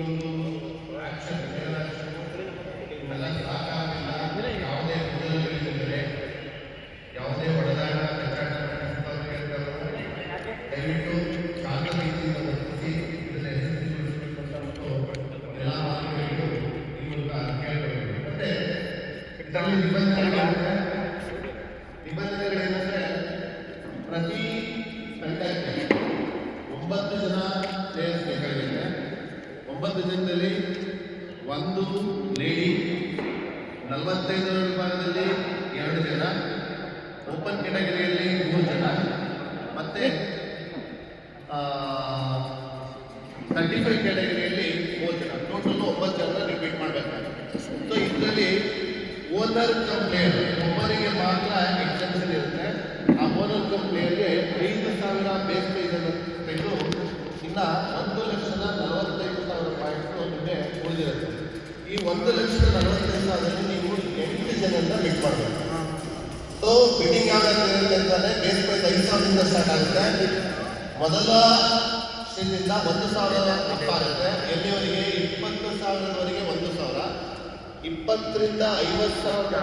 ಒಂದು ಆಕ್ಷನ್ ಇವೆಲ್ಲ ಸಾಕಾಗಿಲ್ಲ. ಯಾವುದೇ ಮೊದಲುಗಳಿದ್ದರೆ ಯಾವುದೇ ಹೊಡೆದಾಟ ಕಚ್ಚಾಟ ದಯವಿಟ್ಟು ಶಾಂತ ರೀತಿಯಿಂದ ವರ್ತಿಸಿ ಇದನ್ನ ಯಶಸ್ವಿಗೊಳಿಸಬೇಕು ಅಂತ ಎಲ್ಲ ಮಾತುಗಳಿಗೂ ಈ ಮೂಲಕ ಕೇಳಬೇಕು. ಮತ್ತೆ ಇದರಲ್ಲಿ ನಿಬಂಧನೆಗಳೇನೆಂದರೆ ಪ್ರತಿ ತಂಡಕ್ಕೆ 9 ಜನ ಪ್ಲೇಯರ್ಸ್ ಬೇಕಾಗಿದೆ. 9 ಜನದಲ್ಲಿ 1 ಲೇಡಿ, 45 ವಿಭಾಗದಲ್ಲಿ 2 ಜನ, ಓಪನ್ ಕ್ಯಾಟಗರಿಯಲ್ಲಿ 3 ಜನ, ಮತ್ತೆ 35 ಕ್ಯಾಟಗರಿಯಲ್ಲಿ 4 ಜನ, ಟೋಟಲ್ 9 ಜನ ರಿಪೀಟ್ ಮಾಡಬೇಕಾಗುತ್ತೆ. ಸೊ ಇದರಲ್ಲಿ ಓನರ್ ಕಮ್ ಪ್ಲೇಯರ್ ಒಬ್ಬರಿಗೆ ಮಾತ್ರ ಎಕ್ಸೆಪ್ಷನ್ ಇರುತ್ತೆ. ಆ ಓನರ್ ಕಮ್ ಪ್ಲೇಯರ್ಗೆ 5,000 ಬೇಸ್ ಪ್ರೈಸನ್ನು ತೆಗೆದು ಇನ್ನು 1,45,000 ಪಾಯಿಂಟ್ಸು ನಿಮಗೆ ಉಳಿದಿರುತ್ತೆ. ಈ 1,45,000 ನೀವು 8 ಜನರಿಂದ ಬಿಟ್ ಮಾಡಬೇಕು. ಸೊ ಬಿಟ್ಟಿಂಗ್ ಯಾವ್ದಾದ್ರು ಅಂತಂದರೆ ಬೇಸ್ ಪ್ರೈಸ್ 5,000 ಸ್ಟಾರ್ಟ್ ಆಗುತ್ತೆ. ಮೊದಲ ಸ್ಟೇಜಿಂದ 1,000 ಅಪ್ ಆಗುತ್ತೆ. ಎಲ್ಲಿವರೆಗೆ? 20,000ವರೆಗೆ 1,000, 20ರಿಂದ 50,000